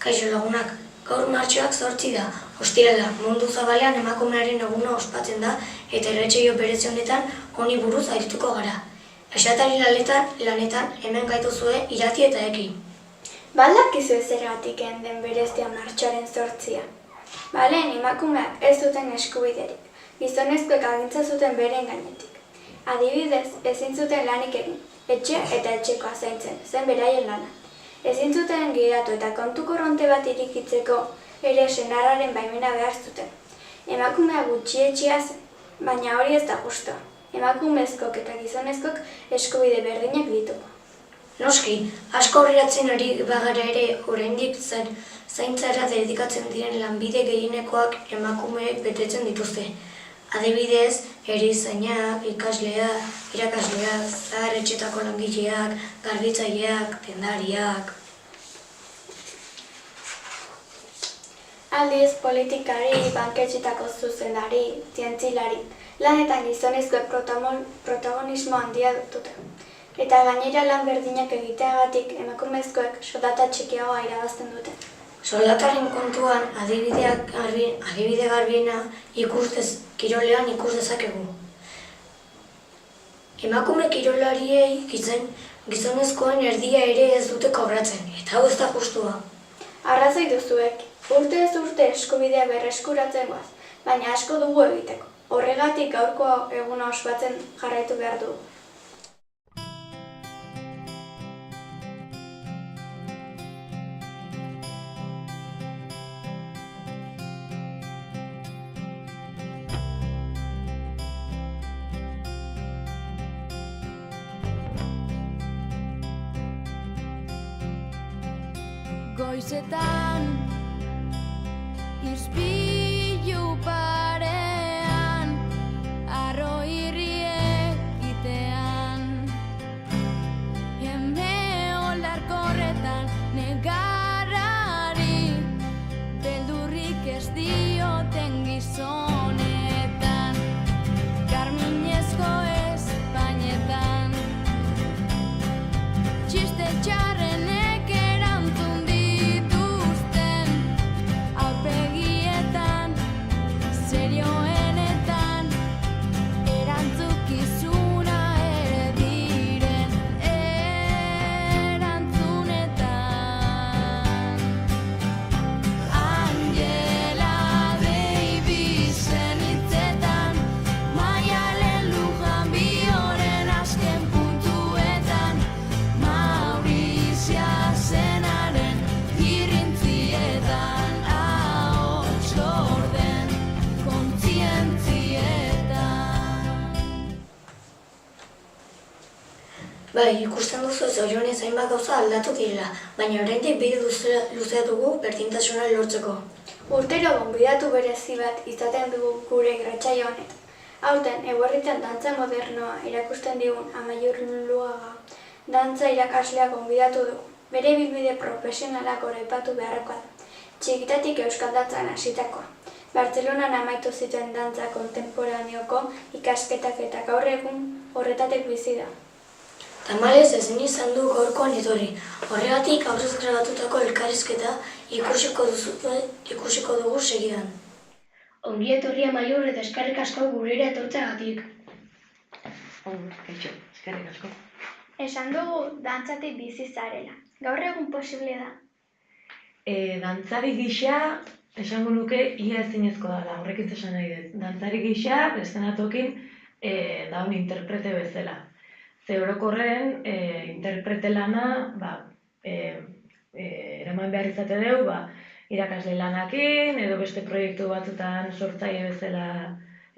Kaixo lagunak, gaur martxoak 8 da, ostirala, mundu zabalean emakumearen eguna ospatzen da eta irratsaio berezi honetan honi buruz arituko gara. Esatari lanetan hemen gaituzue Irati eta Eki. Badakizu zergatik den berezia martxoaren 8. Baleen emakumeak ez zuten eskubiderik, gizonezkoek agintza zuten beren gainetik. Adibidez, ezin zuten lanik egin, etxe eta etxekoa zaintzen, zen beraien lana. Ezin zuten gidatu eta kontu korronte bat irikitzeko ere senarraren baimena behar zuten. Emakumea gutxietxea zen, baina hori ez da justua. Emakumezkok eta gizonezkok eskubide berdinak ditugu. Noski, asko aurreratzen ari bagara ere oraindik zaintzara dedikatzen diren lanbide gehienekoak emakumeek betetzen dituzte. Adibidez, erizainak, ikasleak, irakasleak, zahar-etxetako langileak, garbitzaileak, dendariak. Aldiz, politikari, banketxetako zuzendari, zientzilari, lanetan gizonezkoek protagonismo handia dute. Eta gainera lan berdinak egiteagatik emakumezkoek soldata txikiagoa irabazten dute. Soldataren kontuan adibide garbiena kirolean ikus dezakegu. Emakume kirolariei gizonezkoen erdia ere ez dute kobratzen, eta hau ez da justua. Arrazoi duzuek, urte ez urte eskubidea berreskuratzen goaz, baina asko dugu egiteko. Horregatik gaurko eguna ospatzen jarraitu behar dugu. Goizetan, ispilu parean, arro irriek itean. Eme olarkorretan negarrari, beldurrik ez dioten gizonetan. Karminezko espainetan, txiste txarren Bai, ikusten duzu zorionez hainbat gauza aldatu direla, baina oraindik bide luzea dugu berdintasuna lortzeko. Urtero gonbidatu berezi bat izaten dugu gure irratsaio honetan. Aurten, Eguerritan dantza modernoa erakusten digun Amaiur Luaga dantza irakaslea gonbidatu dugu. Bere ibilbide profesionala goraipatu beharrekoa da. Txikitatik euskal dantzan hasitakoa. Bartzelonan amaitu zituen dantza kontemporaneoko ikasketak eta gaur egun horretatik bizi da. Tamalez ezin izan du gaurkoan etorri. Horregatik aurrez grabatutako elkarrizketa ikusiko dugu segidan. Ongi etorri Amaiur eta eskerrik asko gurera etortzeagatik. Kaixo, eskerrik asko. Esan dugu dantzatik bizi zarela. Gaur egun posible da? Dantzari gisa, esango nuke ia ezinezkoa da, horrek ez esan nahi dut. Dantzari gisa, eszenatokin daun interprete bezala. Ze orokorren, interprete lana, eraman behar izate dugu, irakasle lanakin, edo beste proiektu batzutan sortzaile bezala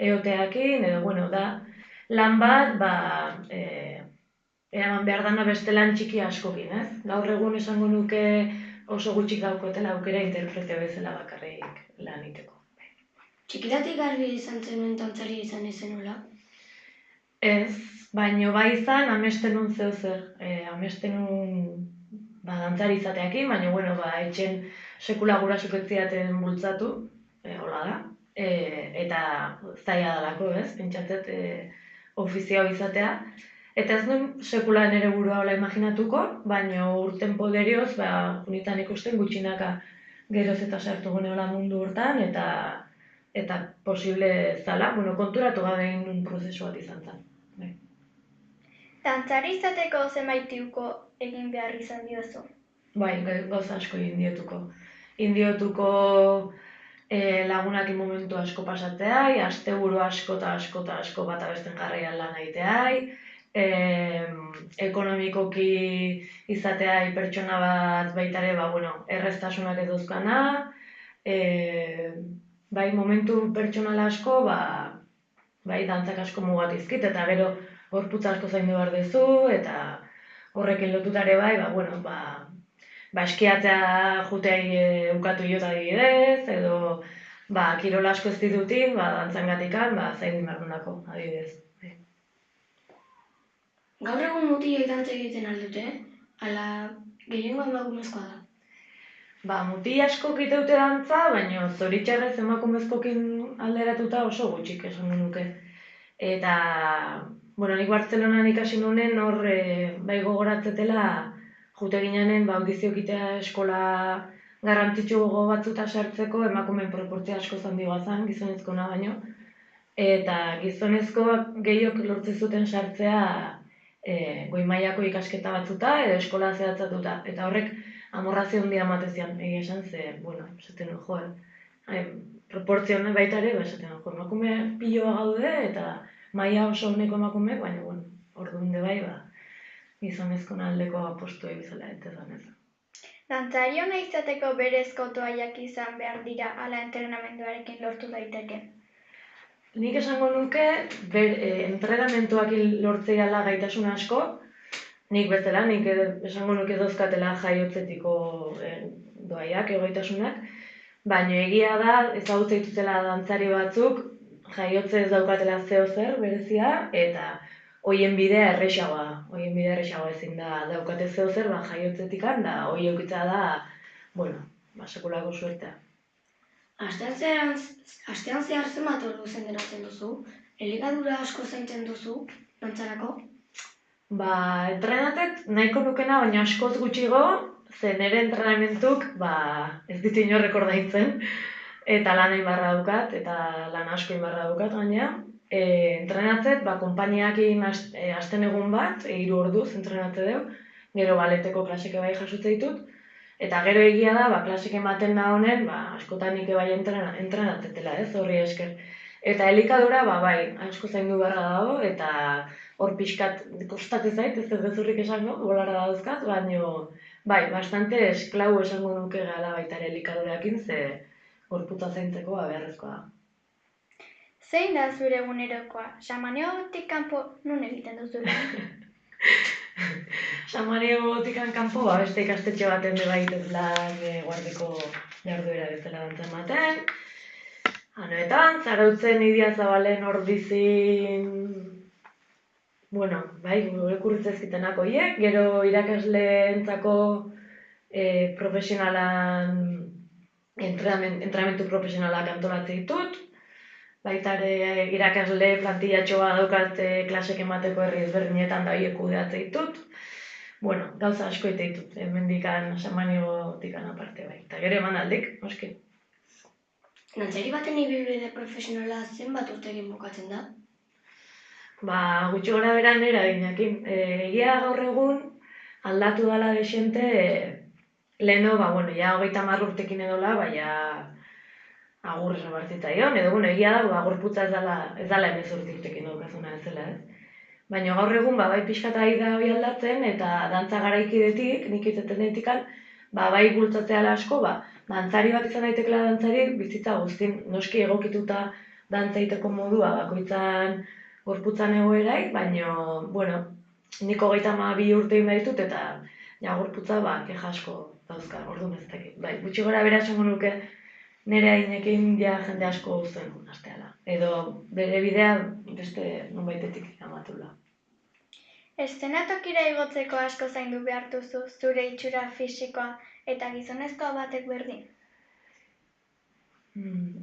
egoteakin, edo, da, lan bat, eraman behar dana beste lan txiki askokin, ez? Gaur egun esango nuke oso gutxik daukotela aukera interprete bezala bakarrik lan iteko. Txikitatik garbi izan zenuen dantzari izan ezenula? Ez, baina bai izan amesten nun zeu-zer, amesten nun dantzari izateakin, baina etxen sekula gurasuk ez zidaten bultzatu, hola da, eta zaila dalako, ez, pentsatzet ofizioa izatea. Eta ez nuen sekula nere burua hola imaginatuko, baina urten poderioz, unitan ikusten gutxinaka geroz eta sartu guneola mundu hortan, eta posible zala, konturatu gabe egin un prozesu bat izan zen. Bai. Dantzari izateko zenbait tiuko egin behar izan diozu. Bai, gauza asko indiotuko. Indiotuko lagunakin momentu asko pasatzeai, asteburu asko eta asko eta asko bata besten jarraian lan egiteai, ekonomikoki izateai pertsona bat baitare, erreztasunak ez dauzkana, bai momentu pertsonala asko, bai dantzak asko mugatizkit, eta gero gorputza asko zaindu behar duzu, eta horrekin lotutare bai, eskiatzea juteai ukatu jota adibidez, edo kirola asko ez ditutin, dantzangatikan, zain dimardunako adibidez. Gaur egun mutilek dantza egiten aldute, ala gehiengo emakumezkoa da. Mutil asko egite dute dantza, baina zoritxarrez emakumezkokin alderatuta oso gutxik esan nuke. Eta, nik Bartzelonan ikasi nunen hor bai gogoratzetela jute gineanen audizio egitea eskola garrantzitsu batzuta sartzeko emakumeen proportzia asko handiagoa zen, gizonezkoena baino. Eta gizonezkoak gehiok lortzen zuten sartzea goi mailako ikasketa batzuta edo eskola zehatzatuta. Eta horrek amorrazio handia ematezian, egia esan ze, esaten nuen proportzioan baita ere, esaten nuen emakume piloa gaude eta maila oso honeko emakumeek, baina orduan de bai, gizonezkoen aldeko apostu egizela eta zanez. Dantzari hona izateko berezko toallak izan behar dira ala entrenamenduarekin lortu daiteke. Nik esango nuke, entrenamentuak lortzeiala gaitasun asko, nik bezala, nik esango nuke dauzkatela jaiotzetiko doaiak, egoitasunak, baina egia da, ezagutza dituzela dantzari batzuk, jaiotze ez daukatela zeo zer berezia, eta hoien bidea erresagoa ezin da daukate zeo zer, jaiotzetikan, da hoi eukitza da, sekulako suertea. Astean zehar zenbat ordu zenderatzen duzu? Elikadura asko zaintzen duzu, dantzarako? Entrenatet nahiko nukena, baina askoz gutxigo, ze nire entrenamentuk ez ditu inorrek ordaintzen, eta lan inbarra daukat, eta lan asko inbarra daukat gaina. Entrenatzet, konpainiakin asten egun bat, 3 orduz entrenatze deu, gero baleteko klaseke bai jasutze ditut, eta gero egia da, klaseke ematen da honen, askotan nik bai entrenatzetela, horri esker. Eta elikadura, bai, asko zaindu beharra dago, eta hor pixkat kostate zait, ez gezurrik esango, bolara dauzkat, baina, bai, bastante esklau esango nuke gala baita ere elikadurakin, ze gorputza zaintzeko beharrezkoa da. Zein da zure egunerokoa? Xamaneotik kanpo nun egiten duzu lan? Xamaneotik kanpo, beste ikastetxe baten bebaitez lan guardiko jarduera bezala dantza ematen. Hanoetan, zarautzen Idia Zabalen hor bizin, gure kurritzezkitenak horiek, gero irakasleentzako profesionalan, entrenamentu profesionalak antolatzen ditut, baita ere irakasle plantillatxoa daukat klasek emateko herri ezberdinetan da horiek kudeatzen ditut. Gauza asko egiten ditut, hemendikan Xamaneotikan aparte bai, eta gero eman aldik, noski. Dantzari baten ibilbide profesionala zenbat urtekin bukatzen da? Gutxi gora beran eraginekin. Egia gaur egun aldatu dala desente, leheno, 30 urtekin edola, agur esan bartzitzaion, edo egia da, gorputza ez dala 18 urtekin daukazuna ez zela, ez? Baina gaur egun, bai pixkata da hori aldatzen, eta dantza garaikidetik, nik izaten dentikan, bai bultzatzea asko, dantzari bat izan daitekela dantzari, bizitza guztin, noski egokituta dantza egiteko modua, bakoitzan gorputzan egoerai, baina, nik 32 urte egin ditut, eta gorputza, keja asko dauzka, orduan ez dakit. Gutxi gora bera esango nuke, nire hainekin jende asko zuen asteala. Edo bere bidea beste nonbaitetik amatula. Eszenatokira igotzeko asko zaindu behar duzu zure itxura fisikoa eta gizonezkoa batek berdin?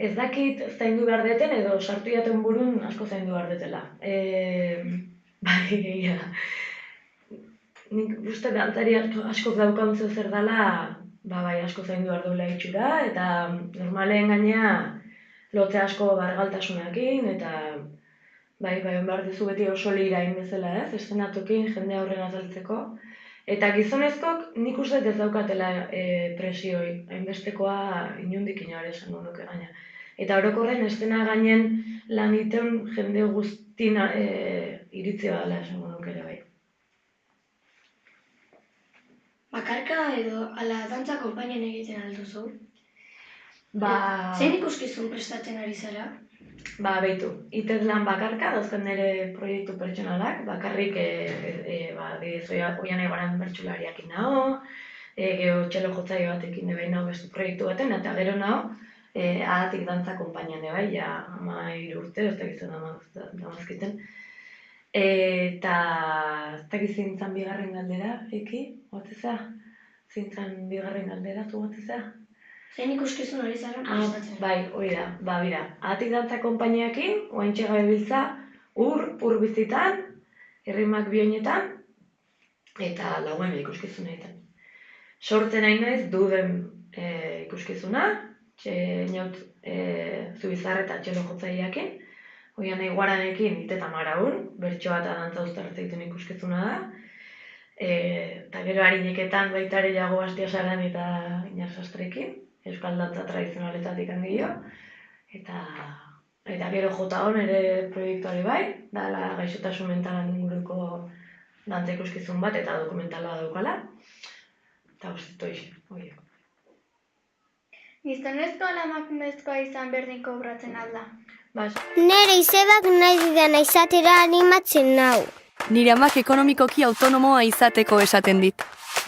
Ez dakit zaindu behar deten edo sartu jaten burun asko zaindu behar detela. Egia. Nik uste dantzari asko daukauntzeo zer dela bai asko zaindu behar duela itxura, eta normalen gainea lotze asko bargaltasunakin, eta bai, behar duzu beti oso lirain bezala ez, eszenatokin jende aurrera azaltzeko. Eta gizonezkok nik uste ez daukatela presioi, hainbestekoa inundik inoare esango nuke gaina. Eta orokorren eszena gainen lan iten jende guztin iritzi badala esango nuke ere bai. Bakarka edo ala dantza konpainian egiten alduzu? Zein ikuskizun prestatzen ari zara? Beitu, itez lan bakarka, dauzkan nire proiektu pertsonalak, bakarrik Oianai Goran bertsolariakin nago, geho txelo jotzaio batekin bai nago beste proiektu baten, eta gero nago, ahatik dantza konpainian bai, ja 13 urte, ez dakitzen damazkiten. Eta ez dakiz zintzen bigarren galdera, gotzezea? Zintzen bigarren galdera, zu gotzezea? Zein ikuskizun hori zara prestatzen? Bai, hori da, bira. Ahatik dantza konpainiakin, oaintxe gabe biltza, ur bizitan, herrimak bioinetan, eta lauen ikuskizuna egiten. Sortzen nahi naiz duden ikuskizuna, naut Zubizarre eta txelo jotzaileakin, Oianai Goranekin iteta maraun, bertsoa eta dantza uztartze egiten ikuskizuna da, eta gero harineketan baita ere Jago Astiasaran eta Inar Sastrekin, euskal dantza tradizionaletatik handio, eta gero jota hon ere proiektuari bai, dala gaixotasun mentalan inguruko dantza ikuskizun bat eta dokumentala daukala, eta guztitu hori. Gizonezko ala emakumezkoa izan berdin kobratzen alda. Nere izebak nahi didana izatera animatzen nau. Nire amak ekonomikoki autonomoa izateko esaten dit.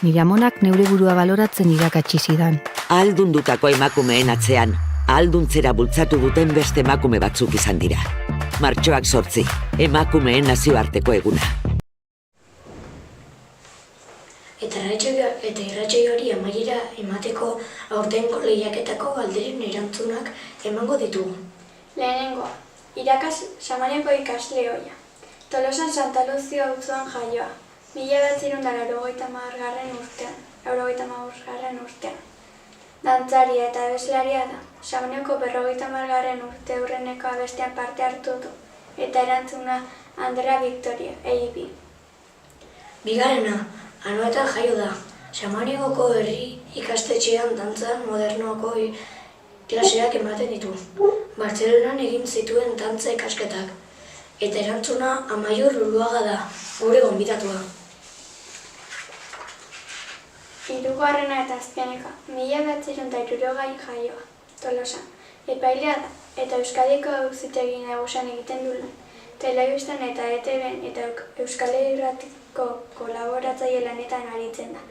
Nire amonak neure burua baloratzen irakatsi zidan. Ahaldundutako emakumeen atzean, ahalduntzera bultzatu duten beste emakume batzuk izan dira. Martxoak 8, emakumeen nazioarteko eguna. Eta irratsaio hori amaiera emateko aurtengo lehiaketako galderen erantzunak emango ditugu. Lehenengoa, Samaniako ikasle ohia. Tolosan Santa Luzia auzoan jaioa, 1985 urtean. Dantzaria eta abeslaria da, Samaniako 50. urte hurreneko abestean parte hartu du, eta erantzuna Andrea Victoria, EIB. Bigarrena, Anoetan jaio da, Samaniako herri ikastetxean dantza modernoako klaseak ematen ditu. Bartzelonan egin zituen dantza ikasketak. Eta erantzuna Amaiur Luluaga da, gure gonbidatua. Hirugarrena eta azkeneka, 1960 jaioa, Tolosan. Epailea da, eta Euskadiko Auzitegi Nagusian egiten du lan. Telebistan eta ETVn eta Euskal Irratiko kolaboratzaile lanetan aritzen da.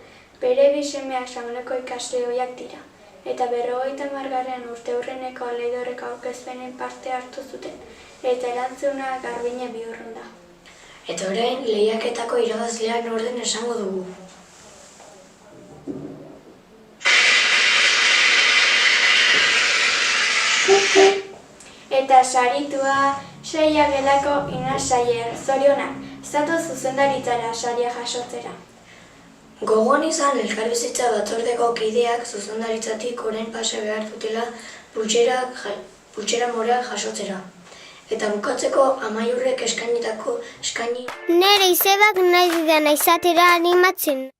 Bere bi semeak Samaniako ikasle ohiak dira. Eta 50. urte hurreneko Leidorreko aurkezpenen parte hartu zuten, eta erantzuna Garbine Bihurrun da. Eta orain lehiaketako irabazleak norden esango dugu. Eta saritua Saia Gelako Ina Saier, zorionak, zatoz zuzendaritzara saria jasotzera. Gogoan izan elkarbizitza batzordeko kideak zuzendaritzatik orain pase behar dutela pultsera moreak jasotzera. Eta bukatzeko Amaiurrek eskaini... Nere izebak nahi didana izatera animatzen.